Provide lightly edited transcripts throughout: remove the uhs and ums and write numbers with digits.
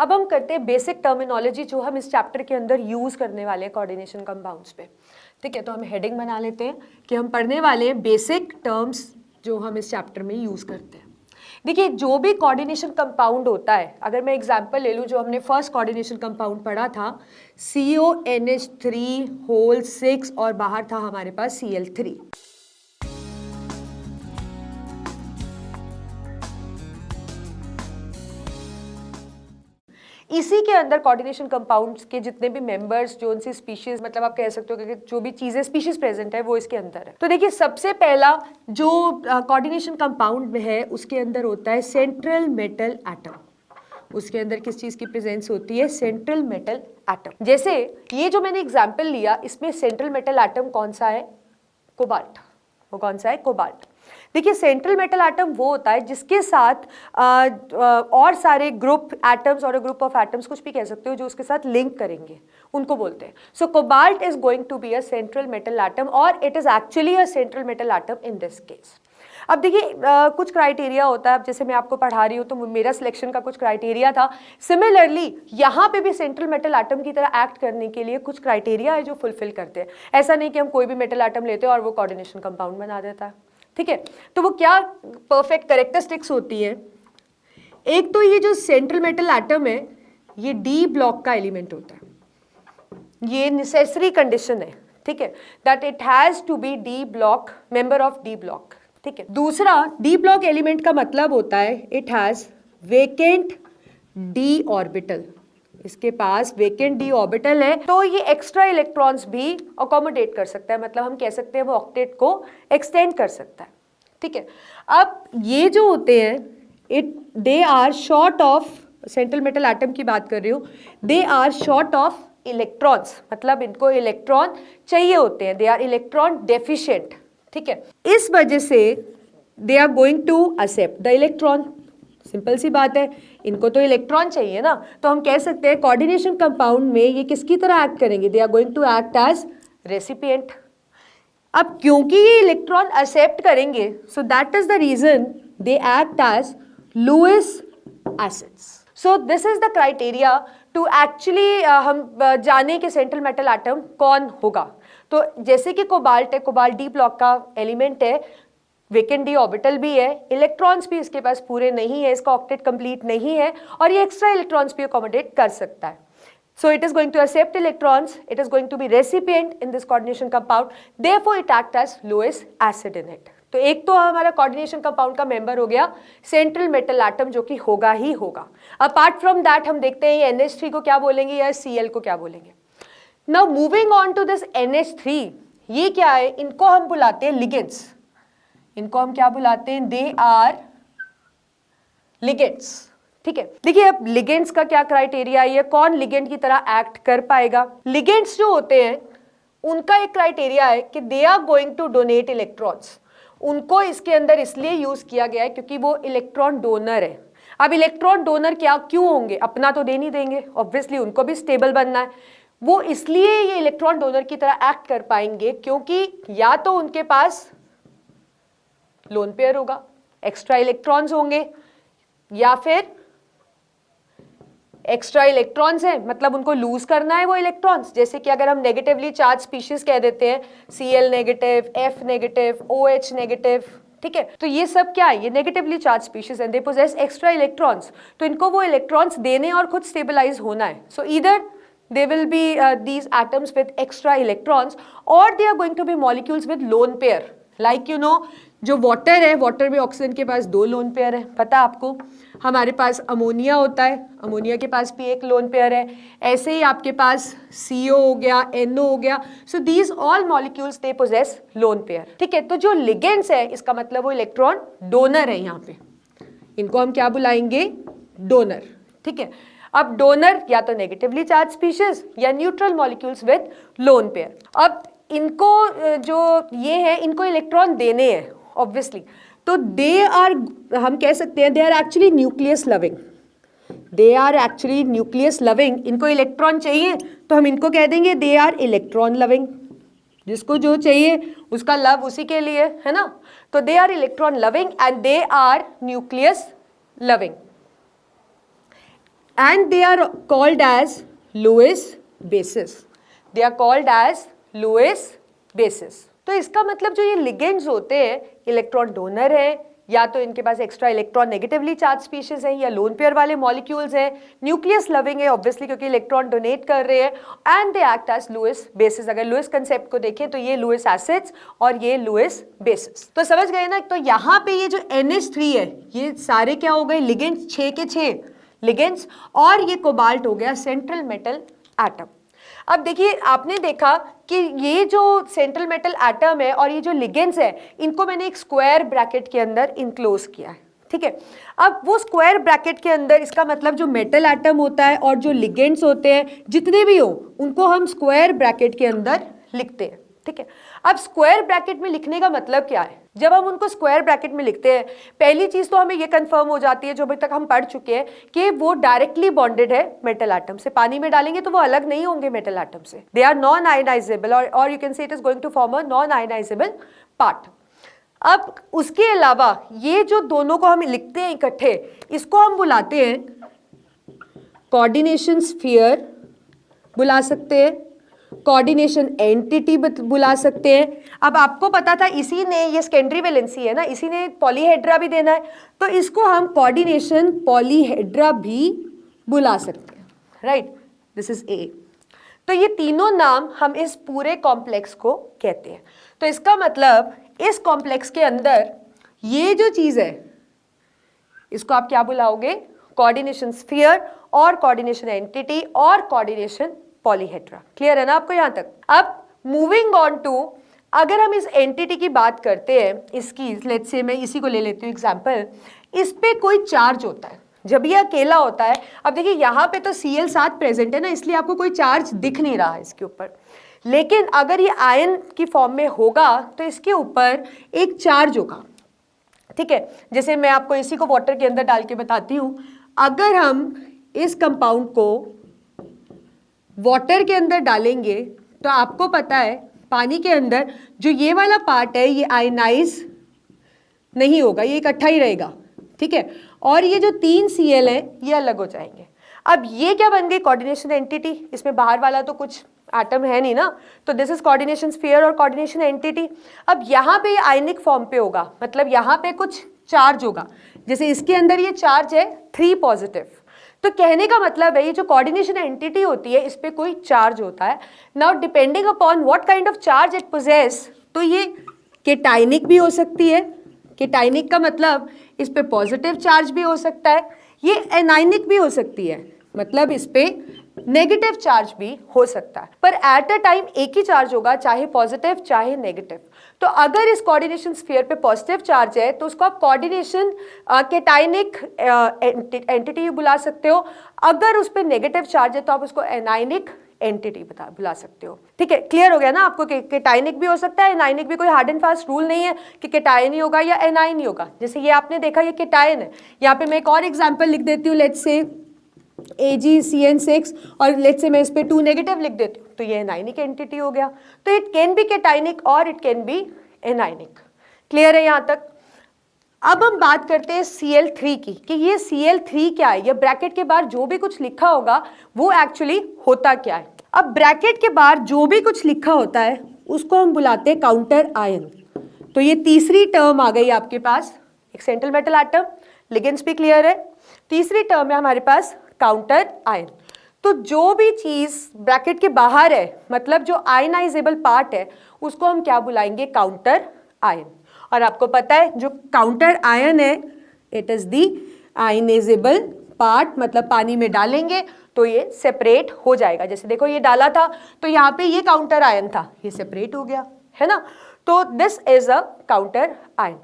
अब हम करते हैं बेसिक टर्मिनोलॉजी जो हम इस चैप्टर के अंदर यूज़ करने वाले हैं कोऑर्डिनेशन कंपाउंड्स पे। ठीक है, तो हम हेडिंग बना लेते हैं कि हम पढ़ने वाले हैं बेसिक टर्म्स जो हम इस चैप्टर में यूज़ करते हैं। देखिए, जो भी कोऑर्डिनेशन कंपाउंड होता है, अगर मैं एग्जांपल ले लूँ, जो हमने फर्स्ट कोऑर्डिनेशन कंपाउंड पढ़ा था CONH3 होल 6 और बाहर था हमारे पास Cl3। इसी के अंदर कोऑर्डिनेशन कंपाउंड्स के जितने भी मेंबर्स, जो उनसी स्पीशीज, मतलब आप कह सकते हो कि जो भी चीजें स्पीशीज प्रेजेंट है वो इसके अंदर है। तो देखिए, सबसे पहला जो कोऑर्डिनेशन कंपाउंड में है उसके अंदर होता है सेंट्रल मेटल एटम। उसके अंदर किस चीज की प्रेजेंस होती है? Central metal atom. जैसे ये जो मैंने एग्जाम्पल लिया, इसमें सेंट्रल मेटल एटम कौन सा है? कोबाल्ट। वो कौन सा है? कोबाल्ट। देखिए, सेंट्रल मेटल एटम वो होता है जिसके साथ और सारे ग्रुप एटम्स और ग्रुप ऑफ एटम्स, कुछ भी कह सकते हो, जो उसके साथ लिंक करेंगे, उनको बोलते हैं। So cobalt is going to be a central metal atom, और it is actually a central metal atom in this case. अब देखिए, कुछ क्राइटेरिया होता है। अब जैसे मैं आपको पढ़ा रही हूँ तो मेरा सिलेक्शन का कुछ क्राइटेरिया था। सिमिलरली यहाँ पे भी सेंट्रल मेटल एटम की तरह एक्ट करने के लिए कुछ क्राइटेरिया है जो फुलफिल करते हैं। ऐसा नहीं कि हम कोई भी मेटल एटम लेते हैं और वो कोऑर्डिनेशन कंपाउंड बना देता है। ठीक है, तो वो क्या परफेक्ट कैरेक्टरिस्टिक्स होती है? एक तो ये जो सेंट्रल मेटल एटम है, ये डी ब्लॉक का एलिमेंट होता है। ये नेसेसरी कंडीशन है, ठीक है, that it has to be D block, member of D block. ठीक है, दूसरा, डी ब्लॉक एलिमेंट का मतलब होता है it has vacant D orbital. इसके पास वेकेंट डी ऑर्बिटल है, तो ये एक्स्ट्रा इलेक्ट्रॉन्स भी अकोमोडेट कर सकता है, मतलब हम कह सकते हैं वो ऑक्टेट को एक्सटेंड कर सकता है। ठीक है, अब ये जो होते हैं, they are short of, central metal atom की बात कर रही हूँ, they are short of electrons, मतलब इनको इलेक्ट्रॉन चाहिए होते हैं, दे आर इलेक्ट्रॉन डेफिशिएंट। ठीक है, इस वजह से they are going to accept the electron. Simple सी बात है, इनको तो इलेक्ट्रॉन चाहिए ना, तो हम कह सकते हैं कोऑर्डिनेशन कंपाउंड में ये किसकी तरह एक्ट करेंगे? They are going to act as recipient. अब क्योंकि ये इलेक्ट्रॉन एक्सेप्ट करेंगे, so that is the reason they act as Lewis acids. So this is the criteria to actually हम जाने कि सेंट्रल मेटल एटम कौन होगा। तो जैसे कि कोबाल्ट है, कोबाल्ट डी ब्लॉक का एलिमेंट है, वेकेंट डी ऑर्बिटल भी है, इलेक्ट्रॉन्स भी इसके पास पूरे नहीं है, इसका ऑक्टेट कंप्लीट नहीं है, और ये एक्स्ट्रा इलेक्ट्रॉन्स भी अकोमोडेट कर सकता है। So it is going to accept electrons, it is going to be recipient in this coordination compound, therefore it acts as Lewis acid in it. तो एक तो हमारा कोऑर्डिनेशन कंपाउंड का मेंबर हो गया सेंट्रल मेटल एटम, जो कि होगा ही होगा। अपार्ट फ्रॉम दैट हम देखते हैं ये NH3 को क्या बोलेंगे या Cl को क्या बोलेंगे। Now moving on to this NH3, ये क्या है? इनको हम बुलाते हैं लिगेंड्स। इनको हम क्या बुलाते हैं? They are ligands. ठीक है, देखिए अब लिगेंड्स का क्या क्राइटेरिया है, कौन लिगेंड की तरह एक्ट कर पाएगा? लिगेंड्स जो होते हैं उनका एक क्राइटेरिया है कि they are going to donate electrons. उनको इसके अंदर इसलिए यूज किया गया है क्योंकि वो इलेक्ट्रॉन डोनर है। अब इलेक्ट्रॉन डोनर क्या क्यों होंगे? अपना तो दे नहीं देंगे, ऑब्वियसली उनको भी स्टेबल बनना है। वो इसलिए ये इलेक्ट्रॉन डोनर की तरह एक्ट कर पाएंगे क्योंकि या तो उनके पास लोन पेयर होगा, एक्स्ट्रा इलेक्ट्रॉन्स होंगे, या फिर एक्स्ट्रा इलेक्ट्रॉन्स है, मतलब उनको लूज करना है वो इलेक्ट्रॉन्स। जैसे कि अगर हम नेगेटिवली चार्ज स्पीशीज कह देते हैं, Cl negative, F negative, OH negative, ठीक है, तो ये सब क्या है? ये negatively charge species and they possess extra electrons, तो इनको वो इलेक्ट्रॉन्स देने और खुद स्टेबलाइज होना है। सो either they will be these atoms with extra electrons, or they are going to be molecules with lone pair, like you know जो water है, वाटर में ऑक्सीजन के पास 2 लोन पेयर है, पता है आपको। हमारे पास अमोनिया होता है, अमोनिया के पास भी 1 लोन पेयर है। ऐसे ही आपके पास CO हो गया, NO हो गया। So these all molecules they possess lone pair. ठीक है, तो जो लिगेंड्स है इसका मतलब वो इलेक्ट्रॉन डोनर है। यहाँ पे इनको हम क्या बुलाएंगे? डोनर। ठीक है, अब डोनर या तो नेगेटिवली चार्ज स्पीशीज या neutral molecules with lone pair. अब इनको जो ये है, इनको इलेक्ट्रॉन देने हैं ऑब्वियसली, तो दे आर, हम कह सकते हैं they are actually nucleus loving. They are actually nucleus loving. इनको इलेक्ट्रॉन चाहिए तो हम इनको कह देंगे दे आर इलेक्ट्रॉन लविंग। जिसको जो चाहिए उसका लव उसी के लिए है ना, तो they are electron loving and they are nucleus loving. and they are called as Lewis bases. They are called as Lewis bases. तो इसका मतलब जो ये लिगेंड्स होते हैं, इलेक्ट्रॉन डोनर है, या तो इनके पास extra electron negatively charge species हैं, या लोन पेयर वाले मॉलिक्यूल्स हैं, न्यूक्लियस लविंग है ऑब्वियसली क्योंकि इलेक्ट्रॉन डोनेट कर रहे हैं, and they act as Lewis bases. अगर लुइस कंसेप्ट को देखें तो ये लुइस एसिड्स और ये लुइस बेसिस. तो समझ गए ना. तो यहाँ पे ये जो NH3 है, ये सारे क्या हो गए, लिगेंड्स, 6 के 6 लिगेंड्स, और ये कोबाल्ट हो गया सेंट्रल मेटल एटम. अब देखिए, आपने देखा कि ये जो सेंट्रल मेटल एटम है और ये जो लिगेंड्स है, इनको मैंने एक स्क्वायर ब्रैकेट के अंदर इनक्लोज किया है. ठीक है. अब वो स्क्वायर ब्रैकेट के अंदर, इसका मतलब जो मेटल एटम होता है और जो लिगेंड्स होते हैं जितने भी हो, उनको हम स्क्वायर ब्रैकेट के अंदर लिखते हैं. ठीक है. अब स्क्वायर ब्रैकेट में लिखने का मतलब क्या है? जब हम उनको स्क्वायर ब्रैकेट में लिखते हैं, पहली चीज तो हमें ये कंफर्म हो जाती है, जो अभी तक हम पढ़ चुके हैं, कि वो डायरेक्टली बॉन्डेड है मेटल एटम से. पानी में डालेंगे तो वो अलग नहीं होंगे मेटल एटम से. दे आर नॉन आयनाइजेबल, और you can say it is going to form a non ionisable part. अब उसके अलावा ये जो दोनों को हम लिखते हैं इकट्ठे, इसको हम बुलाते हैं कोऑर्डिनेशन स्फीयर बुला सकते हैं, कोऑर्डिनेशन एंटिटी बुला सकते हैं. अब आपको पता था इसी ने, ये सेकेंडरी वैलेंसी है ना, इसी ने पॉलीहेड्रा भी देना है, तो इसको हम कोऑर्डिनेशन पॉलीहेड्रा भी बुला सकते हैं. Right, this is a. तो ये तीनों नाम हम इस पूरे कॉम्प्लेक्स को कहते हैं. तो इसका मतलब इस कॉम्प्लेक्स के अंदर ये जो चीज है, इसको आप क्या बुलाओगे? कोऑर्डिनेशन स्फीयर और कोऑर्डिनेशन एंटिटी और कोऑर्डिनेशन पॉलीहेड्रा. क्लियर है ना आपको यहां तक? अब मूविंग ऑन टू, अगर हम इस एंटिटी की बात करते हैं, इसकी लेट्स से मैं इसी को ले लेती हूँ एग्जांपल. इस पे कोई चार्ज होता है जब ये अकेला होता है. अब देखिए यहाँ पे तो Cl7 प्रेजेंट है ना, इसलिए आपको कोई चार्ज दिख नहीं रहा है इसके ऊपर. लेकिन अगर ये आयन की फॉर्म में होगा तो इसके ऊपर एक चार्ज होगा. ठीक है. जैसे मैं आपको इसी को वाटर के अंदर डाल के बताती हूँ. अगर हम इस कंपाउंड को वाटर के अंदर डालेंगे तो आपको पता है पानी के अंदर जो ये वाला पार्ट है ये आयनाइज नहीं होगा, ये इकट्ठा ही रहेगा. ठीक है. और ये जो 3 Cl है ये अलग हो जाएंगे. अब ये क्या बन गई? Coordination entity. इसमें बाहर वाला तो कुछ एटम है नहीं ना, तो दिस इज कोऑर्डिनेशन स्फीयर और कोऑर्डिनेशन एंटिटी. अब यहाँ पे ये आयनिक फॉर्म पे होगा, मतलब यहाँ पे कुछ चार्ज होगा. जैसे इसके अंदर ये चार्ज है 3 पॉजिटिव. तो कहने का मतलब है ये जो कोऑर्डिनेशन एंटिटी होती है इस पे कोई चार्ज होता है. Now depending upon what kind of charge it possesses, तो ये केटाइनिक भी हो सकती है. केटाइनिक का मतलब इस पे पॉजिटिव चार्ज भी हो सकता है. ये एनाइनिक भी हो सकती है, मतलब इस पे नेगेटिव चार्ज भी हो सकता है. पर एट अ टाइम एक ही चार्ज होगा, चाहे पॉजिटिव चाहे नेगेटिव. तो अगर इस कोऑर्डिनेशन स्फीयर पे पॉजिटिव चार्ज है तो उसको आप कोऑर्डिनेशन केटाइनिक एंटिटी बुला सकते हो. अगर उस पर नेगेटिव चार्ज है तो आप उसको एनाइनिक एंटिटी बुला सकते हो. ठीक है. क्लियर हो गया ना आपको कि केटाइनिक भी हो सकता है, एनाइनिक भी. कोई हार्ड एंड फास्ट रूल नहीं है कि केटाइन ही होगा या एनाइन ही होगा. जैसे ये आपने देखा ये केटाइन है. यहाँ पे मैं एक और एग्जाम्पल लिख देती हूँ, लेट्स से AgCN6, और लेट्स से मैं इस पे 2 नेगेटिव लिख देती हूँ, तो ये एनाइनिक एंटिटी हो गया. तो इट कैन बी केटाइनिक और it can be anionic. Clear है यहाँ तक? अब हम बात करते हैं Cl3 की, कि ये Cl3 क्या है, ये ब्रैकेट के बाहर जो भी कुछ लिखा होगा वो एक्चुअली होता क्या है. अब ब्रैकेट के बाहर जो भी कुछ लिखा होता है उसको हम बुलाते हैं काउंटर आयन. तो ये तीसरी टर्म आ गई आपके पास. एक सेंट्रल मेटल एटम, लिगेंड्स भी क्लियर है. तीसरी टर्म है हमारे पास काउंटर आयन. तो जो भी चीज ब्रैकेट के बाहर है, मतलब जो आयनाइजेबल पार्ट है, उसको हम क्या बुलाएंगे? Counter ion. और आपको पता है जो काउंटर आयन है, it is the ionisable part, मतलब पानी में डालेंगे तो ये सेपरेट हो जाएगा. जैसे देखो ये डाला था तो यहाँ पे ये काउंटर आयन था, ये सेपरेट हो गया, है ना. तो this is a counter ion.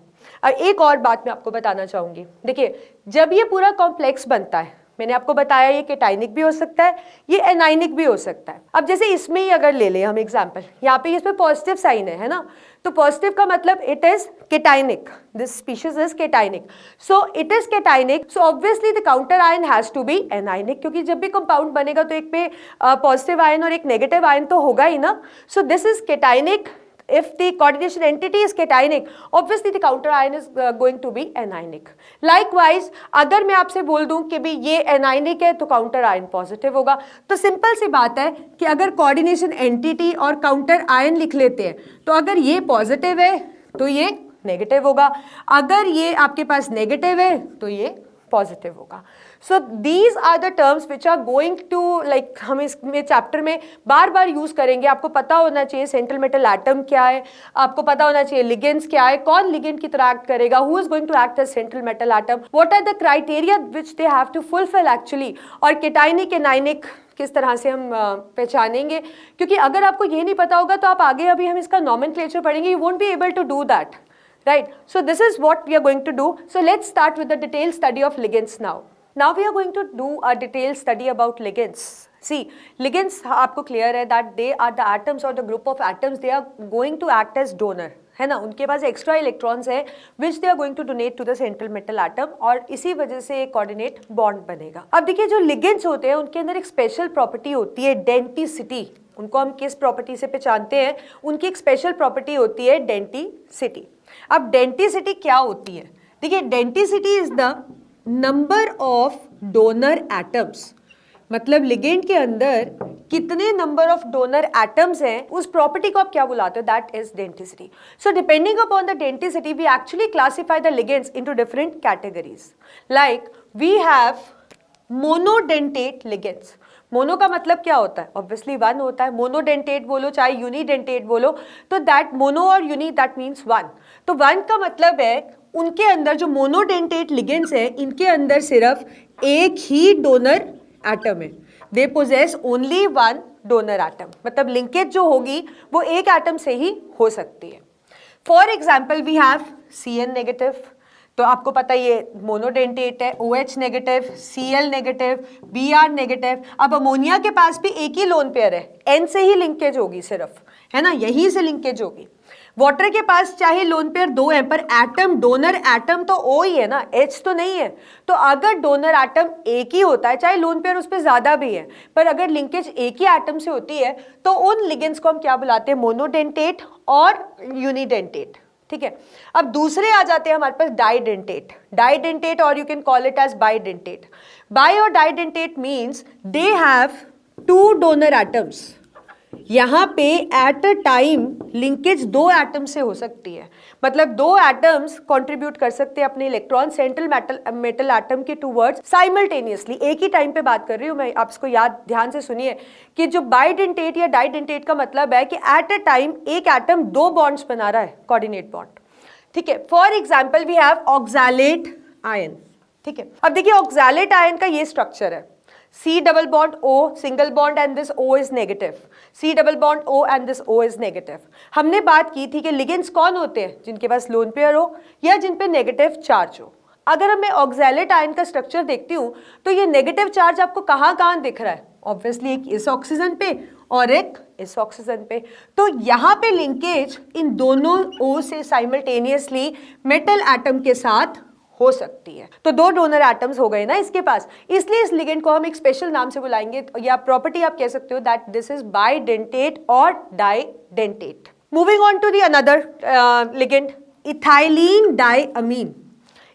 अब एक और बात मैं आपको बताना चाहूंगी. देखिए, जब ये पूरा कॉम्प्लेक्स बनता है, मैंने आपको बताया ये केटाइनिक भी हो सकता है, ये एनाइनिक भी हो सकता है. अब जैसे इसमें ही अगर ले लें हम एग्जांपल, यहाँ पे इसमें पॉजिटिव साइन है ना, तो पॉजिटिव का मतलब it is cationic, this species is cationic, so it is cationic, so obviously the counter ion has to be anionic, क्योंकि जब भी कंपाउंड बनेगा तो एक पे पॉजिटिव आयन और एक नेगेटिव आयन तो होगा ही ना. सो this is केटाइनिक if the coordination entity is cationic, obviously the counter ion is going to be anionic. Likewise, अगर मैं आपसे बोल दूं कि भी ये anionic है तो counter ion positive होगा. तो सिंपल सी बात है कि अगर coordination entity और counter ion लिख लेते हैं तो अगर ये positive है तो ये नेगेटिव होगा, अगर ये आपके पास नेगेटिव है तो ये पॉजिटिव होगा. So these are the terms which are going to like हम इसमें चैप्टर में बार बार यूज करेंगे. आपको पता होना चाहिए सेंट्रल मेटल एटम क्या है, आपको पता होना चाहिए लिगेंड्स क्या है, कौन लिगेंड की तरह एक्ट करेगा, who is going to act as central metal atom, what are the criteria which they have to fulfil actually, और केटाइनिक एनाइनिक किस तरह से हम पहचानेंगे. क्योंकि अगर आपको ये नहीं पता होगा तो आप आगे अभी हम इसका नॉमेनक्लेचर पढ़ेंगे, you won't be able to do that. Right, so this is what we are going to do. So let's start with the detailed study of ligands now. Now we are going to do a detailed study about ligands. See, ligands आपको clear है that they are the atoms or the group of atoms, they are going to act as donor, है ना. उनके पास extra electrons है which they are going to donate to the central metal atom, और इसी वजह से एक कोऑर्डिनेट बॉन्ड बनेगा. अब देखिए जो लिगेंड्स होते हैं उनके अंदर एक स्पेशल प्रॉपर्टी होती है डेंटिसिटी. उनको हम किस प्रॉपर्टी से पहचानते हैं, उनकी एक स्पेशल प्रॉपर्टी होती है डेंटिसिटी. अब डेंटिसिटी क्या होती है, देखिए denticity is the number of donor atoms, मतलब लिगेंड के अंदर कितने नंबर ऑफ डोनर एटम्स हैं, उस प्रॉपर्टी को आप क्या बुलाते हो, that is denticity. So depending upon the denticity we actually classify the ligands into different categories. Like we have monodentate ligands. Mono का मतलब क्या होता है, ऑब्वियसली वन होता है. मोनोडेंटेट बोलो चाहे यूनिडेंटेट बोलो, तो दैट मोनो और यूनी दैट मीन्स वन. तो वन का मतलब है उनके अंदर जो मोनोडेंटेट लिगेंड्स है इनके अंदर सिर्फ एक ही डोनर एटम है. They possess only one donor atom, मतलब लिंकेज जो होगी वो एक एटम से ही हो सकती है. For example we have Cn negative, तो आपको पता ये मोनोडेंटेट है, OH negative, Cl negative, Br negative. अब अमोनिया के पास भी एक ही लोन पेयर है, N से ही लिंकेज होगी सिर्फ, है ना, यहीं से लिंकेज होगी. वाटर के पास चाहे लोन पेयर दो हैं पर एटम डोनर एटम तो O ही है ना, H तो नहीं है. तो अगर डोनर एटम एक ही होता है चाहे लोन पेयर उस पर ज्यादा भी है, पर अगर लिंकेज एक ही एटम से होती है तो उन लिगेंड्स को हम क्या बुलाते हैं, मोनोडेंटेट और यूनिडेंटेट. ठीक है. अब दूसरे आ जाते हैं हमारे पास डाइडेंटेट. डाइडेंटेट और you can call it as bidentate. Bi और didentate means they have two donor atoms. यहाँ पे एट अ टाइम लिंकेज दो एटम से हो सकती है, मतलब दो एटम्स कंट्रीब्यूट कर सकते हैं अपने इलेक्ट्रॉन सेंट्रल मेटल एटम के टूवर्ड्स साइमल्टेनियसली, एक ही टाइम पे बात कर रही हूँ मैं. आप इसको याद ध्यान से सुनिए कि जो बाइडेंटेट या डाइडेंटेट का मतलब है कि एट अ टाइम एक एटम दो बॉन्ड्स बना रहा है, कोऑर्डिनेट बॉन्ड. ठीक है. For example we have oxalate ion. ठीक है. अब देखिए ऑक्सैलेट आयन का ये स्ट्रक्चर है, C double bond O single bond and this O is negative. C double bond O and this O is negative. हमने बात की थी कि लिगेंड्स कौन होते हैं, जिनके पास लोन पेयर हो या जिन पे नेगेटिव चार्ज हो. अगर मैं ऑक्सैलेट आयन का स्ट्रक्चर देखती हूँ तो ये नेगेटिव चार्ज आपको कहाँ दिख रहा है, ऑब्वियसली एक इस ऑक्सीजन पे और एक इस ऑक्सीजन पे. तो यहाँ पे लिंकेज इन दोनों O से साइमल्टेनियसली मेटल एटम के साथ हो सकती है. तो दो डोनर एटम्स हो गए ना इसके पास, इसलिए इस लिगेंड को हम एक स्पेशल नाम से बुलाएंगे, या प्रॉपर्टी आप कह सकते हो दैट दिस इज बाइडेंटेट और didentate. Moving on to the another ligand, ethylene diamine.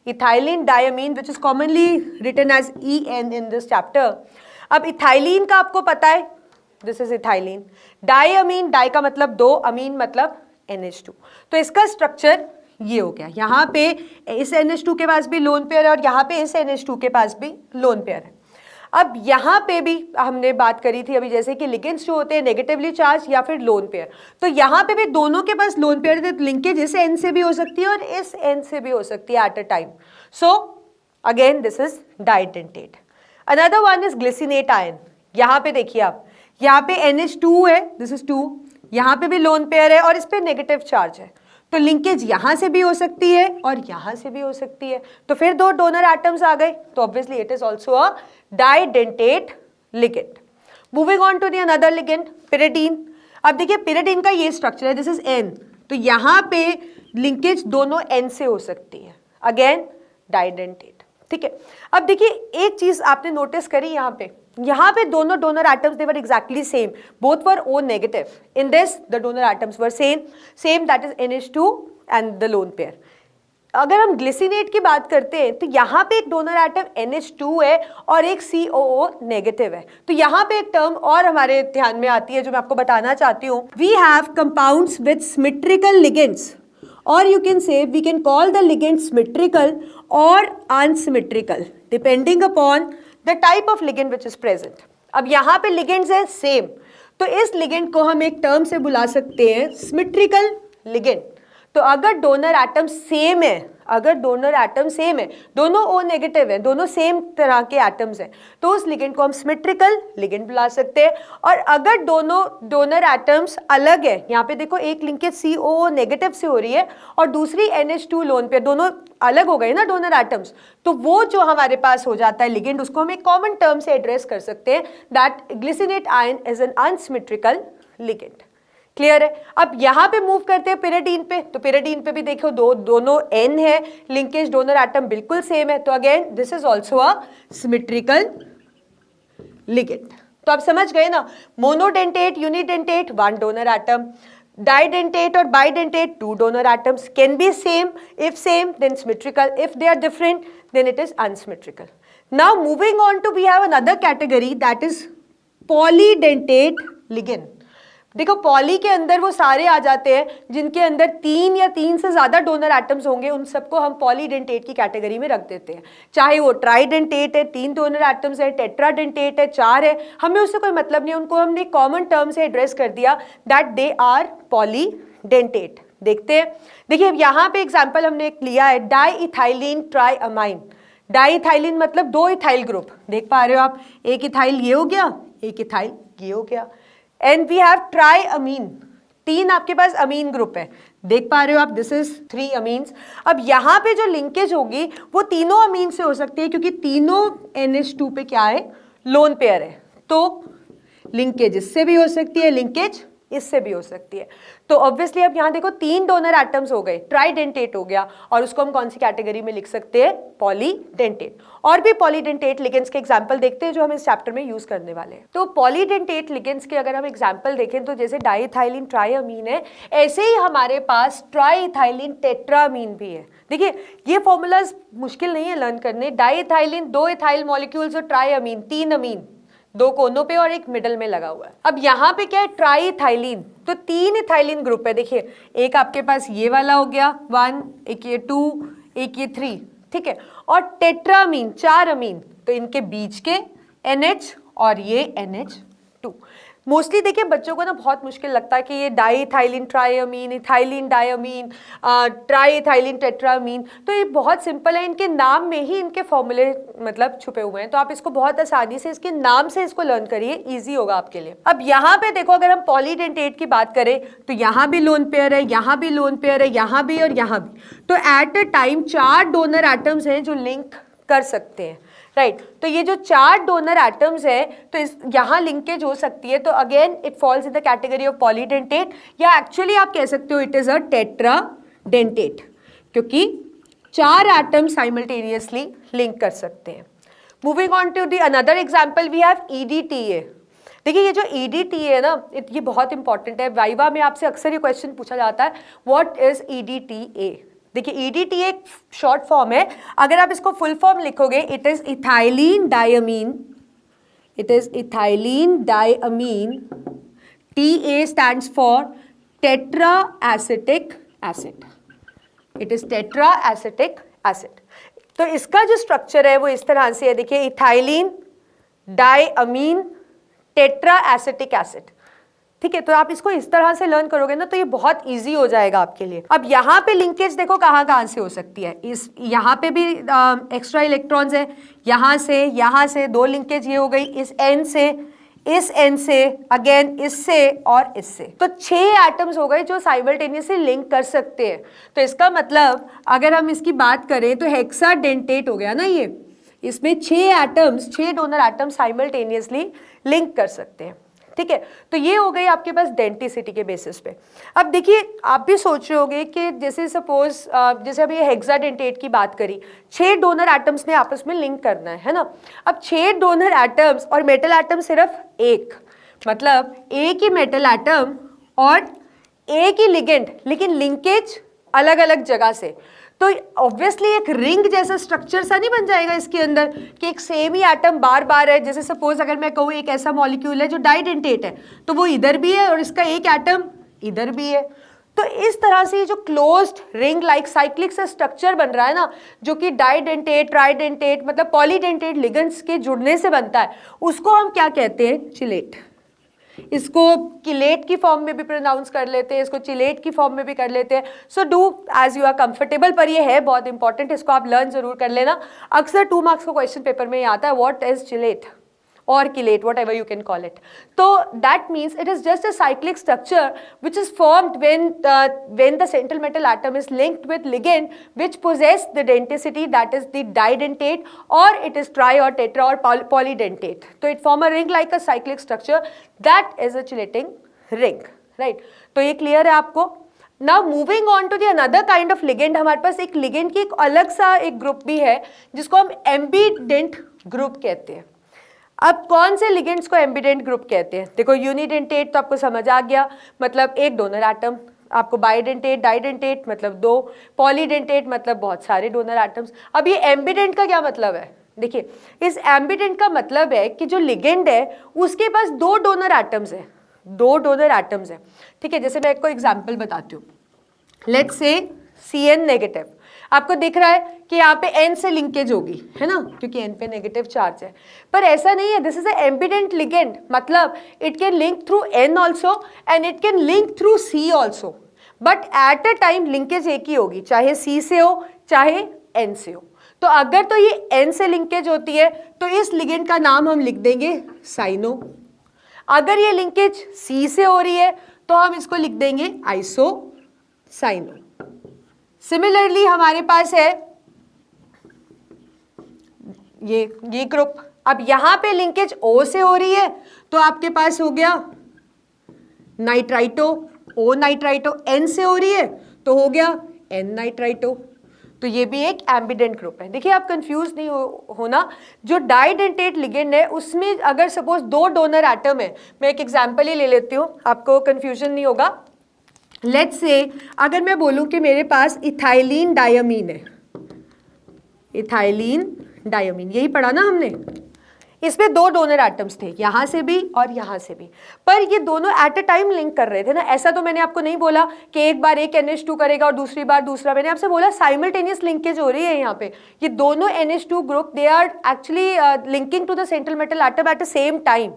Ethylene diamine which is commonly written as EN in this chapter. अब इथाइलिन का आपको पता है, this is ethylene. Diamine, di का मतलब दो, अमीन मतलब NH2. तो इसका स्ट्रक्चर ये हो गया, यहाँ पे इस NH2 के पास भी लोन पेयर है और यहाँ पे इस NH2 के पास भी लोन पेयर है. अब यहाँ पे भी हमने बात करी थी अभी जैसे कि लिगेंड्स जो होते हैं नेगेटिवली चार्ज या फिर लोन पेयर, तो यहाँ पे भी दोनों के पास लोन पेयर है, तो लिंकेज इस N से भी हो सकती है और इस N से भी हो सकती है at a time. So again this is didentate. Another one is glycinate ion. यहाँ पे देखिए आप, यहाँ पे NH2 है, दिस इज 2, यहाँ पे भी लोन पेयर है और इस पे नेगेटिव चार्ज है, तो लिंकेज यहाँ से भी हो सकती है और यहाँ से भी हो सकती है. तो फिर दो डोनर एटम्स आ गए, तो obviously it is also a didentate ligand. Moving on to the another ligand, pyridine. अब देखिए पिरिडीन का ये स्ट्रक्चर है, दिस इज N, तो यहाँ पे लिंकेज दोनों N से हो सकती है, अगेन डाइडेंटेट. ठीक है. अब देखिए एक चीज आपने नोटिस करी यहाँ पे यहाँ पे दोनों donor atoms they were exactly same, both were O negative. In this the donor atoms were same that is NH2 and the lone pair. अगर हम ग्लिसिनेट की बात करते हैं तो यहाँ पे एक डोनर एटम NH2 है और एक COO नेगेटिव है. तो यहाँ पे एक टर्म और हमारे ध्यान में आती है जो मैं आपको बताना चाहती हूँ. We have compounds with symmetrical ligands, और you can say we can call the ligand symmetrical or unsymmetrical depending upon the type of ligand which is present. अब यहाँ पे ligands है सेम, तो इस ligand को हम एक टर्म से बुला सकते हैं symmetrical ligand. तो अगर डोनर एटम सेम है, अगर डोनर एटम सेम है, दोनों O नेगेटिव है, दोनों सेम तरह के एटम्स हैं, तो उस लिगेंड को हम सिमेट्रिकल लिगेंड बुला सकते हैं. और अगर दोनों डोनर एटम्स अलग है, यहाँ पे देखो एक लिंकेज COO नेगेटिव से हो रही है और दूसरी NH2 लोन पे, दोनों अलग हो गए ना डोनर एटम्स, तो वो जो हमारे पास हो जाता है लिगेंड, उसको हम एक कॉमन टर्म से एड्रेस कर सकते हैं, that glycinate ion is an unsymmetrical ligand. Clear है. अब यहाँ पे मूव करते हैं पिरिडीन पे, तो पिरिडीन पे भी देखो दोनों N है, लिंकेज डोनर एटम बिल्कुल सेम है, तो again this is also a symmetrical ligand. तो आप समझ गए ना, monodentate, unidentate, one donor atom, didentate और bidentate, two donor atoms, can be same, if same then symmetrical, if they are different then it is unsymmetrical. Now moving on to we have another category that is polydentate ligand. देखो poly के अंदर वो सारे आ जाते हैं जिनके अंदर 3 या 3 से ज़्यादा डोनर एटम्स होंगे, उन सबको हम पॉलीडेंटेट की कैटेगरी में रख देते हैं. चाहे वो ट्राइडेंटेट है, 3 डोनर एटम्स है, टेट्राडेंटेट है, 4 है, हमें उससे कोई मतलब नहीं, उनको हमने कॉमन टर्म से एड्रेस कर दिया दैट दे आर पॉलीडेंटेट. देखते हैं, देखिए यहाँ पे एग्जाम्पल हमने एक लिया है, डाईइथाइलिन ट्राइअमाइन. डाईइथाइलिन मतलब 2 इथाइल ग्रुप, देख पा रहे हो आप, एक इथाइल ये हो गया, एक इथाइल ये हो गया. एंड वी हैव ट्राइअमीन, 3 आपके पास अमीन ग्रुप है, देख पा रहे हो आप, दिस इज 3 अमीन्स. अब यहाँ पे जो लिंकेज होगी वो तीनों अमीन से हो सकती है क्योंकि तीनों NH2 पे क्या है, लोन पेयर है, तो लिंकेज इससे भी हो सकती है, लिंकेज इससे भी हो सकती है. तो ऑब्वियसली अब यहाँ देखो 3 डोनर एटम्स हो गए, ट्राइडेंटेट हो गया, और उसको हम कौन सी कैटेगरी में लिख सकते हैं, पॉलीडेंटेट. और भी पॉलीडेंटेट लिगेंड्स के एग्जांपल देखते हैं जो हम इस चैप्टर में यूज करने वाले हैं. तो पॉलीडेंटेट लिगेंड्स के अगर हम एग्जांपल देखें तो जैसे डाईइथाइलिन ट्राइअमीन है, ऐसे ही हमारे पास ट्राईइथाइलिन टेट्रामीन भी है. देखिए ये फॉर्मूलाज मुश्किल नहीं है लर्न करने. डाईइथाइलिन 2 इथाइल मॉलिक्यूल्स और ट्राइअमीन 3 अमीन, 2 कोनों पे और एक मिडल में लगा हुआ है. अब यहाँ पे क्या है, ट्राईइथाइलिन, तो 3 इथाइलिन ग्रुप है. देखिए एक आपके पास ये वाला हो गया 1, एक ये 2, एक ये 3, ठीक है. और टेट्रामीन 4 अमीन, तो इनके बीच के NH और ये NH2. मोस्टली देखिए बच्चों को ना बहुत मुश्किल लगता है कि ये डाईइथाइलिन ट्राइअमीन, इथाइलिन डाइअमीन, ट्राईइथाइलिन टेट्रामीन, तो ये बहुत सिंपल है, इनके नाम में ही इनके फॉर्मूले मतलब छुपे हुए हैं. तो आप इसको बहुत आसानी से इसके नाम से इसको लर्न करिए, इजी होगा आपके लिए. अब यहाँ पे देखो अगर हम पॉलीडेंटेट की बात करें तो यहाँ भी लोन पेयर है, यहाँ भी लोन पेयर है, यहाँ भी और यहाँ भी. तो eight a time 4 donor atoms हैं जो लिंक कर सकते हैं, राइट. तो ये जो 4 डोनर एटम्स है तो इस यहाँ लिंकेज हो सकती है, तो again it falls in the category of polydentate, या एक्चुअली आप कह सकते हो इट इज अ टेट्राडेंटेट, क्योंकि 4 एटम साइमल्टेनियसली लिंक कर सकते हैं. Moving on to the another example we have EDTA. देखिए ये जो EDTA है ना, ये बहुत इंपॉर्टेंट है, वाइवा में आपसे अक्सर ये क्वेश्चन पूछा जाता है, व्हाट इज EDTA. देखिए EDTA एक शॉर्ट फॉर्म है, अगर आप इसको फुल फॉर्म लिखोगे it is ethylene diamine, it is ethylene diamine, TA stands for tetra acetic acid, it is tetra acetic acid. तो इसका जो स्ट्रक्चर है वो इस तरह से है, देखिए इथाइलिन डाइअमीन टेट्रा एसिटिक एसिड, ठीक है. तो आप इसको इस तरह से लर्न करोगे ना तो ये बहुत इजी हो जाएगा आपके लिए. अब यहाँ पे लिंकेज देखो कहाँ कहाँ से हो सकती है, इस यहाँ पे भी एक्स्ट्रा इलेक्ट्रॉन्स है, यहाँ से 2 लिंकेज ये हो गई, इस N से, इस N से, अगेन इससे और इससे, तो 6 एटम्स हो गए जो साइमल्टेनियसली लिंक कर सकते हैं. तो इसका मतलब अगर हम इसकी बात करें तो हेक्साडेंटेट हो गया ना ये, इसमें 6 atoms, 6 donor atoms simultaneously link कर सकते हैं. ठीक है। तो ये हो गई आपके पास डेंटिसिटी के बेसिस पे। अब देखिए आप भी सोच रहे होगे कि जैसे सपोज जैसे अभी हेक्साडेंटेट की बात करी, 6 डोनर एटम्स ने आपस में लिंक करना है ना। अब 6 डोनर एटम्स और मेटल एटम सिर्फ एक, मतलब एक ही मेटल एटम और एक ही लिगेंड, लेकिन लिंकेज अलग अलग जगह से। तो ऑब्वियसली एक रिंग जैसा स्ट्रक्चर सा नहीं बन जाएगा इसके अंदर कि एक सेम ही एटम बार बार है। जैसे सपोज अगर मैं कहूँ एक ऐसा मॉलिक्यूल है जो डाइडेंटेट है, तो वो इधर भी है और इसका एक एटम इधर भी है। तो इस तरह से ये जो क्लोज्ड रिंग लाइक साइक्लिक से स्ट्रक्चर बन रहा है ना, जो कि डाइडेंटेट, ट्राइडेंटेट मतलब पॉलीडेंटेट लिगेंड्स के जुड़ने से बनता है, उसको हम क्या कहते हैं? चिलेट। इसको किलेट की फॉर्म में भी प्रोनाउंस कर लेते हैं, इसको चिलेट की फॉर्म में भी कर लेते हैं। So do as you are comfortable, पर ये है बहुत इंपॉर्टेंट, इसको आप लर्न जरूर कर लेना। अक्सर 2 मार्क्स का क्वेश्चन पेपर में ये आता है, what is chelate or chelate, whatever you can call it. So that means it is just a cyclic structure which is formed when the central metal atom is linked with ligand which possess the denticity, that is the didentate, or it is tri or tetra or polydentate. So it form a ring like a cyclic structure, that is a chelating ring, right? तो ये clear है आपको? Now moving on to the another kind of ligand, हमारे पास एक ligand की एक अलग सा एक ग्रुप भी है जिसको हम एम्बीडेंट ग्रुप कहते हैं। अब कौन से लिगेंड्स को एम्बीडेंट ग्रुप कहते हैं? देखो यूनिडेंटेट तो आपको समझ आ गया, मतलब एक डोनर एटम। आपको बाइडेंटेट, डाइडेंटेट मतलब 2, पॉलीडेंटेट मतलब बहुत सारे डोनर एटम्स। अब ये एम्बीडेंट का क्या मतलब है? देखिए इस एम्बीडेंट का मतलब है कि जो लिगेंड है उसके पास 2 डोनर एटम्स है, 2 डोनर एटम्स है, ठीक है। जैसे मैं आपको एग्जाम्पल बताती हूँ, लेट्स से Cn नेगेटिव, आपको दिख रहा है कि यहाँ पे N से लिंकेज होगी, है ना, क्योंकि N पे नेगेटिव चार्ज है। पर ऐसा नहीं है, दिस इज अ एम्बीडेंट लिगेंड, मतलब it can link through N also and it can link through C also, but at a time linkage एक ही होगी, चाहे C से हो चाहे N से हो। तो अगर तो ये N से लिंकेज होती है तो इस लिगेंड का नाम हम लिख देंगे साइनो। अगर ये लिंकेज C से हो रही है तो हम इसको लिख देंगे आइसोसाइनो। सिमिलरली हमारे पास है ये ग्रुप। अब यहां पे लिंकेज O से हो रही है तो आपके पास हो गया नाइट्राइटो, O नाइट्राइटो। N से हो रही है तो हो गया N नाइट्राइटो। तो ये भी एक एम्बीडेंट ग्रुप है। देखिए आप कंफ्यूज नहीं होना, जो डाइडेंटेट लिगेंड है उसमें अगर सपोज 2 डोनर एटम है, मैं एक एग्जांपल ही ले लेती हूँ, आपको कंफ्यूजन नहीं होगा। लेट्स से अगर मैं बोलूं कि मेरे पास इथाइलिन डायमीन है, इथाइलिन डायमीन, यही पढ़ा ना हमने, इसमें 2 डोनर एटम्स थे, यहां से भी और यहां से भी, पर ये दोनों एट अ टाइम लिंक कर रहे थे ना। ऐसा तो मैंने आपको नहीं बोला कि एक बार एक NH2 करेगा और दूसरी बार दूसरा, मैंने आपसे बोला साइमल्टेनियस लिंकेज हो रही है यहाँ पे। ये दोनों NH2 group they are actually linking to the central metal atom at the same time,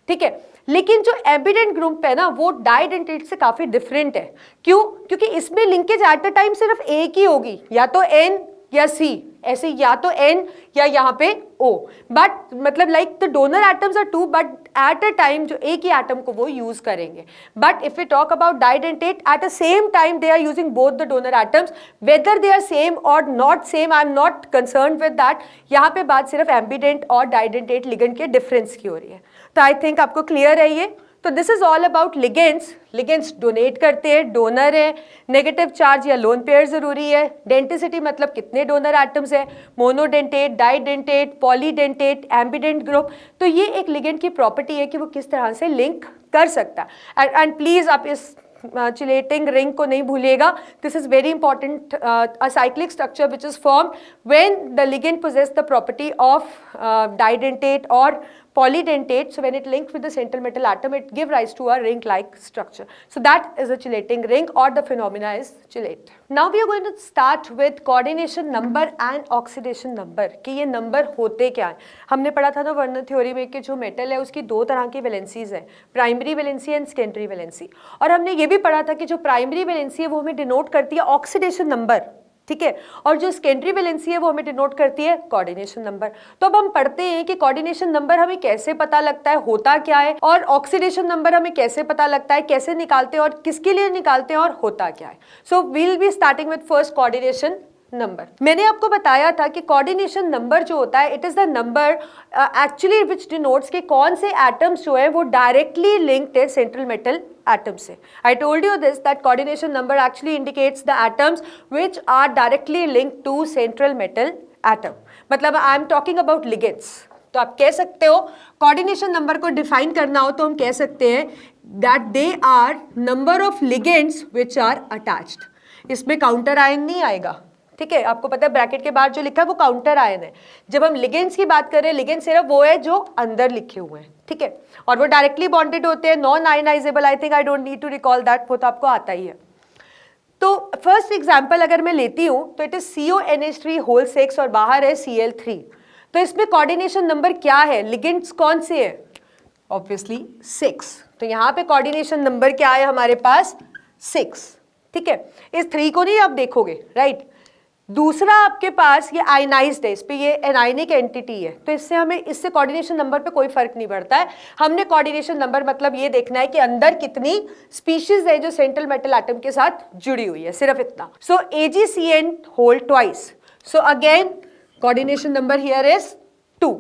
ठीक है। लेकिन जो एम्बीडेंट ग्रुप है ना वो डाइडेंटेट से काफी डिफरेंट है। क्यों? क्योंकि इसमें लिंकेज एट अ टाइम सिर्फ एक ही होगी, या तो N या C, ऐसे या तो N या यहाँ पे O, बट मतलब like the donor atoms are 2 but at a time जो एक ही एटम को वो यूज करेंगे। But if we talk about didentate, at the same time they are using both the donor atoms, whether they are same और not same, I am not concern with that. यहाँ पे बात सिर्फ एम्बीडेंट और डाइडेंटेट ligand के difference की हो रही है। तो आई थिंक आपको क्लियर है ये। तो this is all about ligands. Ligands donate करते हैं, डोनर है, नेगेटिव चार्ज या लोन पेयर जरूरी है, डेंटिसिटी मतलब कितने डोनर एटम्स है, मोनोडेंटेट, डाइडेंटेट, पॉलीडेंटेट, एम्बीडेंट ग्रुप। तो ये एक लिगेंड की प्रॉपर्टी है कि वो किस तरह से लिंक कर सकता है। एंड प्लीज आप इस चिलेटिंग रिंग को नहीं भूलिएगा, this is very important, a cyclic structure which is formed when the ligand possess the property of didentate or polydentate. So when it links with the central metal atom, it give rise to a ring like structure. So that is a chelating ring, or the phenomena is chelate. Now we are going to start with coordination number and oxidation number, कि ये number होते क्या है। हमने पढ़ा था ना Werner theory में कि जो मेटल है उसकी 2 तरह की वैलेंसीज है, primary valency and secondary valency. और हमने ये भी पढ़ा था कि जो प्राइमरी वैलेंसी है वो हमें डिनोट करती है ऑक्सीडेशन नंबर, ठीक है, और जो सेकेंडरी वैलेंसी है वो हमें डिनोट करती है कोऑर्डिनेशन नंबर। तो अब हम पढ़ते हैं कि कोऑर्डिनेशन नंबर हमें कैसे पता लगता है, होता क्या है, और ऑक्सीडेशन नंबर हमें कैसे पता लगता है, कैसे निकालते हैं और किसके लिए निकालते हैं और होता क्या है। So we will be starting with first coordination number. मैंने आपको बताया था कि कोऑर्डिनेशन नंबर जो होता है it is the number actually which denotes कि कौन से एटम्स जो है वो डायरेक्टली लिंक्ड है सेंट्रल मेटल एटम से। I told you this that coordination number actually indicates the atoms which are directly linked to central metal atom. मतलब I am talking about ligands. तो आप कह सकते हो कोऑर्डिनेशन नंबर को define करना हो तो हम कह सकते हैं that they are number of ligands which are attached. इसमें काउंटर आयन नहीं आएगा, ठीक है। आपको पता है ब्रैकेट के बाद जो लिखा है वो काउंटर आयन है। जब हम लिगेंड्स की बात करें, लिगेंड सिर्फ वो है जो अंदर लिखे हुए हैं, ठीक है, और वो डायरेक्टली बॉन्डेड होते हैं, non ionisable. I think I don't need to recall that, वो तो आपको आता ही है। तो फर्स्ट एग्जाम्पल अगर मैं लेती हूं तो इट इज CONH3 होल 6 और बाहर है Cl3। तो इसमें कोऑर्डिनेशन नंबर क्या है, लिगेंड्स कौन से है, ऑब्वियसली 6। तो यहाँ पे कोऑर्डिनेशन नंबर क्या है हमारे पास 6, ठीक है। इस 3 को नहीं आप देखोगे, राइट। दूसरा आपके पास ये आयनाइज्ड है, इस पे ये एनायनिक एंटिटी है, तो इससे हमें इससे कोऑर्डिनेशन नंबर पे कोई फर्क नहीं पड़ता है। हमने कोऑर्डिनेशन नंबर मतलब ये देखना है कि अंदर कितनी स्पीशीज है जो सेंट्रल मेटल एटम के साथ जुड़ी हुई है, सिर्फ इतना। So AgCN whole twice, so again coordination number here is 2।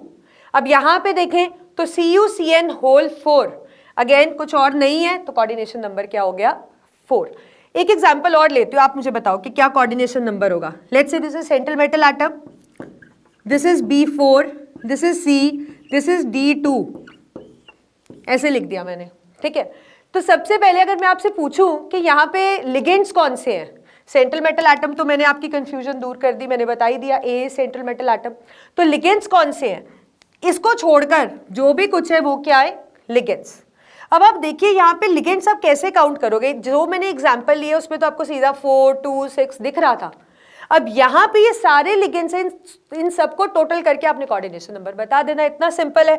अब यहाँ पे देखें तो CuCN होल 4, अगेन कुछ और नहीं है तो कोऑर्डिनेशन नंबर क्या हो गया 4। एक एग्जांपल और लेती हूँ, आप मुझे बताओ कि क्या कोऑर्डिनेशन नंबर होगा। Let's say this is central metal atom, this is B4, this is C, this is D2, ऐसे लिख दिया मैंने, ठीक है। तो सबसे पहले अगर मैं आपसे पूछूं कि यहाँ पे लिगेंड्स कौन से हैं, सेंट्रल मेटल एटम तो मैंने आपकी कंफ्यूजन दूर कर दी, मैंने बता ही दिया A सेंट्रल मेटल एटम। तो लिगेंड्स कौन से हैं, इसको छोड़कर जो भी कुछ है वो क्या है, लिगेंड्स। अब आप देखिए यहाँ पे लिगेंड्स आप कैसे काउंट करोगे, जो मैंने एग्जांपल लिए उसमें तो आपको सीधा 4, 2, 6 दिख रहा था। अब यहाँ पे ये सारे लिगेंड्स हैं, इन सबको टोटल करके आपने कोऑर्डिनेशन नंबर बता देना, इतना सिंपल है।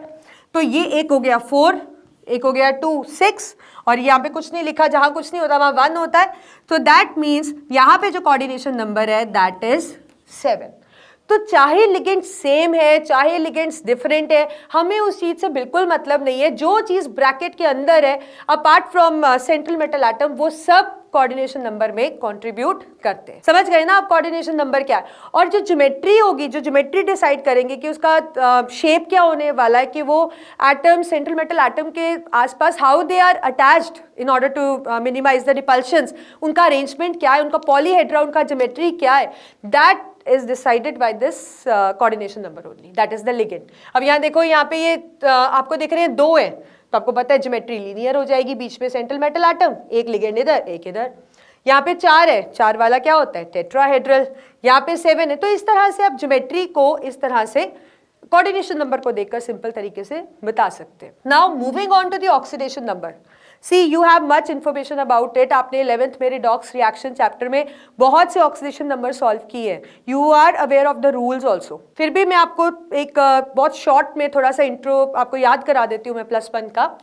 तो ये एक हो गया 4, एक हो गया 2, 6, और यहाँ पे कुछ नहीं लिखा, जहाँ कुछ नहीं होता वहाँ 1 होता है। तो दैट मीन्स यहाँ पे जो कोऑर्डिनेशन नंबर है दैट इज 7। तो चाहे लिगेंड सेम है चाहे लिगेंड्स डिफरेंट है, हमें उस चीज से बिल्कुल मतलब नहीं है। जो चीज ब्रैकेट के अंदर है apart from central metal atom, वो सब कोऑर्डिनेशन नंबर में कंट्रीब्यूट करते हैं। समझ गए ना आप कोऑर्डिनेशन नंबर क्या है। और जो ज्योमेट्री होगी, जो ज्योमेट्री डिसाइड करेंगे कि उसका शेप क्या होने वाला है, कि वो एटम सेंट्रल मेटल एटम के आसपास how they are attached in order to minimise the repulsions, उनका अरेंजमेंट क्या है, उनका पॉलीहेड्रा, उनका ज्योमेट्री क्या है, that is decided by this coordination number only, that is the ligand। अब यहाँ देखो, यहाँ पे ये आपको दिख रहे हैं 2 है, तो आपको पता है ज्योमेट्री लीनियर हो जाएगी, बीच में सेंट्रल मेटल एटम, एक लिगेंड इधर एक इधर। यहाँ पे 4 है, 4 वाला क्या होता है, टेट्राहेड्रल। यहाँ पे 7 है। तो इस तरह से आप ज्योमेट्री को इस तरह से कोऑर्डिनेशन नंबर को देखकर सिंपल तरीके से बता सकते हैं। Now moving on to the oxidation number, see you have much information about it. आपने 11th में रिडॉक्स रिएक्शन चैप्टर में बहुत से ऑक्सीडेशन नंबर सॉल्व किए हैं, you are aware of the rules also. फिर भी मैं आपको एक बहुत शॉर्ट में थोड़ा सा इंट्रो आपको याद करा देती हूँ मैं +1 का।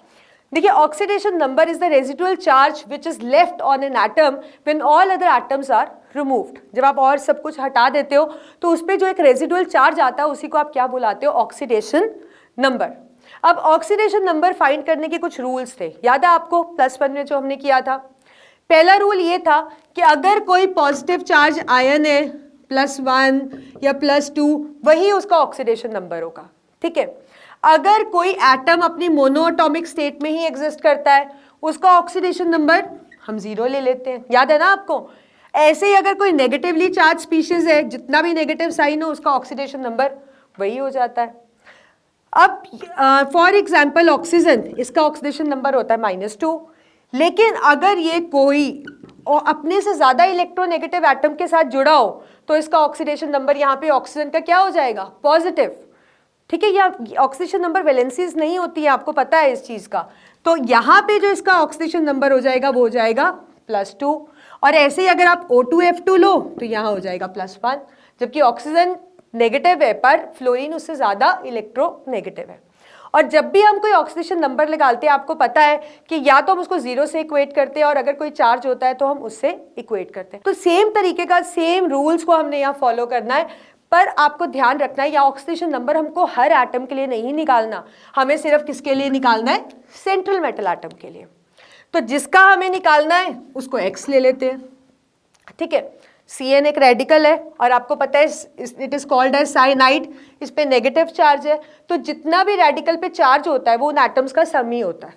देखिए, oxidation number is the residual charge which is left on an atom when all other atoms are removed. जब आप और सब कुछ हटा देते हो तो उस पर जो एक रेजिडुअल चार्ज आता है उसी को आप क्या बुलाते हो, ऑक्सीडेशन नंबर। अब ऑक्सीडेशन नंबर फाइंड करने के कुछ रूल्स थे, याद है आपको +1 में जो हमने किया था। पहला रूल ये था कि अगर कोई पॉजिटिव चार्ज आयन है +1 या +2, वही उसका ऑक्सीडेशन नंबर होगा, ठीक है। अगर कोई एटम अपनी मोनोएटॉमिक स्टेट में ही एग्जिस्ट करता है, उसका ऑक्सीडेशन नंबर हम 0 ले लेते हैं, याद है ना आपको। ऐसे ही अगर कोई नेगेटिवली चार्ज स्पीशीज है, जितना भी नेगेटिव साइन हो उसका ऑक्सीडेशन नंबर वही हो जाता है। अब फॉर एग्जाम्पल ऑक्सीजन, इसका ऑक्सीडेशन नंबर होता है -2। लेकिन अगर ये कोई अपने से ज्यादा इलेक्ट्रोनेगेटिव एटम के साथ जुड़ा हो तो इसका ऑक्सीडेशन नंबर यहाँ पे ऑक्सीजन का क्या हो जाएगा, पॉजिटिव, ठीक है। या ऑक्सीडेशन नंबर वैलेंसीज नहीं होती है, आपको पता है इस चीज का। तो यहाँ पे जो इसका ऑक्सीडेशन नंबर हो जाएगा वो हो जाएगा +2। और ऐसे ही अगर आप O2F2 लो तो यहाँ हो जाएगा +1, जबकि ऑक्सीजन नेगेटिव है पर फ्लोरीन उससे ज्यादा इलेक्ट्रोनेगेटिव है। और जब भी हम कोई ऑक्सीडेशन नंबर निकालते हैं, आपको पता है कि या तो हम उसको 0 से इक्वेट करते हैं और अगर कोई चार्ज होता है तो हम उससे इक्वेट करते हैं। तो सेम तरीके का, सेम रूल्स को हमने यहाँ फॉलो करना है। पर आपको ध्यान रखना है, या ऑक्सीडेशन नंबर हमको हर एटम के लिए नहीं निकालना, हमें सिर्फ किसके लिए निकालना है, सेंट्रल मेटल एटम के लिए। तो जिसका हमें निकालना है उसको X ले लेते हैं, ठीक है। CN एक रेडिकल है और आपको पता है it is called as cyanide, इस पे नेगेटिव चार्ज है, तो जितना भी रेडिकल पे चार्ज होता है वो उन एटम्स का सम ही होता है।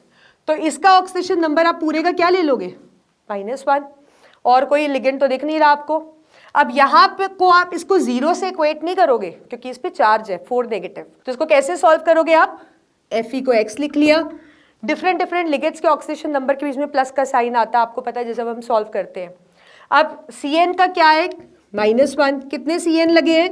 तो इसका ऑक्सीडेशन नंबर आप पूरे का क्या ले लोगे, -1, और कोई लिगेंड तो दिख नहीं रहा आपको। अब यहाँ पे को आप इसको 0 से इक्वेट नहीं करोगे क्योंकि इस पे चार्ज है 4 नेगेटिव, तो इसको कैसे सॉल्व करोगे आप, Fe को x लिख लिया, डिफरेंट लिगेंड्स के ऑक्सीडेशन नंबर के बीच में प्लस का साइन आता है, आपको पता है जैसे हम सॉल्व करते हैं। अब Cn का क्या है, -1, कितने Cn लगे हैं,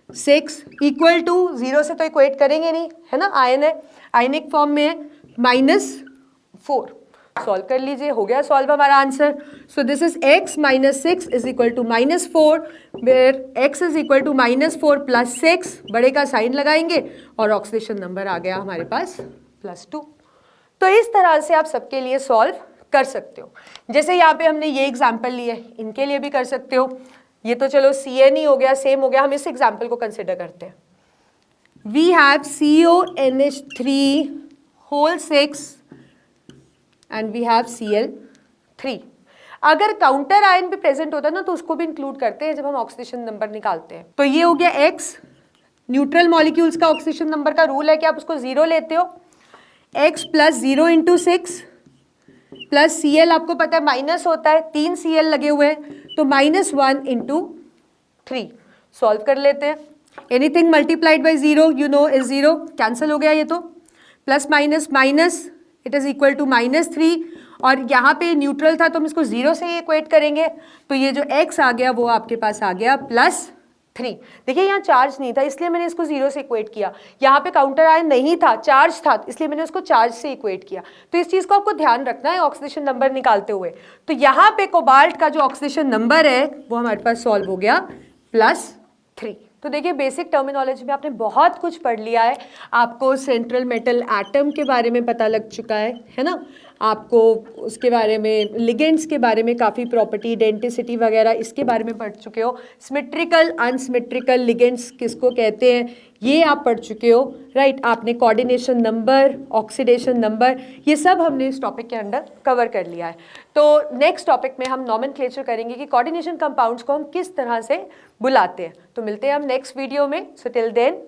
6, इक्वल टू 0 से तो इक्वेट करेंगे नहीं, है ना, आयन है, आयनिक फॉर्म में है, -4, सॉल्व कर लीजिए, हो गया सॉल्व हमारा answer. So this is x - 6 is equal to -4, where x is equal to -4 + 6, बड़े का साइन लगाएंगे और ऑक्सीडेशन नंबर आ गया हमारे पास +2। तो इस तरह से आप सबके लिए सॉल्व कर सकते हो। जैसे यहाँ पे हमने ये एग्जाम्पल लिए, इनके लिए भी कर सकते हो। ये तो चलो CN ही हो गया, सेम हो गया, हम इस एग्जाम्पल को कंसिडर करते हैं। We have CONH3 whole 6 and we have Cl3। अगर काउंटर आयन भी प्रेजेंट होता है ना तो उसको भी इंक्लूड करते हैं जब हम ऑक्सीडेशन नंबर निकालते हैं। तो ये हो गया X, न्यूट्रल मॉलिक्यूल्स का ऑक्सीडेशन नंबर का रूल है कि आप उसको 0 लेते हो, X + 0 × 6 प्लस Cl आपको पता है माइनस होता है, 3 Cl लगे हुए हैं, तो -1 × 3 सॉल्व कर लेते हैं। Anything multiplied by 0 you know is 0, cancel हो गया ये तो, plus minus minus it is equal to -3, और यहाँ पे न्यूट्रल था तो हम इसको 0 से इक्वेट करेंगे, तो ये जो x आ गया वो आपके पास आ गया +3। देखिए यहाँ चार्ज नहीं था इसलिए मैंने इसको 0 से इक्वेट किया, यहाँ पे काउंटर आयन नहीं था, चार्ज था, इसलिए मैंने उसको चार्ज से इक्वेट किया। तो इस चीज़ को आपको ध्यान रखना है ऑक्सीडेशन नंबर निकालते हुए। तो यहाँ पे कोबाल्ट का जो ऑक्सीडेशन नंबर है वो हमारे पास सॉल्व हो गया +3। तो देखिए बेसिक टर्मिनोलॉजी में आपने बहुत कुछ पढ़ लिया है, आपको सेंट्रल मेटल एटम के बारे में पता लग चुका है ना, आपको उसके बारे में, लिगेंड्स के बारे में काफ़ी प्रॉपर्टी, इडेंटिसिटी वगैरह इसके बारे में पढ़ चुके हो, सिमेट्रिकल अनसिमेट्रिकल लिगेंड्स किसको कहते हैं ये आप पढ़ चुके हो, राइट। आपने कोऑर्डिनेशन नंबर, ऑक्सीडेशन नंबर, ये सब हमने इस टॉपिक के अंडर कवर कर लिया है। तो नेक्स्ट टॉपिक में हम नॉमेनक्लेचर करेंगे कि कोऑर्डिनेशन कंपाउंड्स को हम किस तरह से बुलाते हैं। तो मिलते हैं हम नेक्स्ट वीडियो में। So till then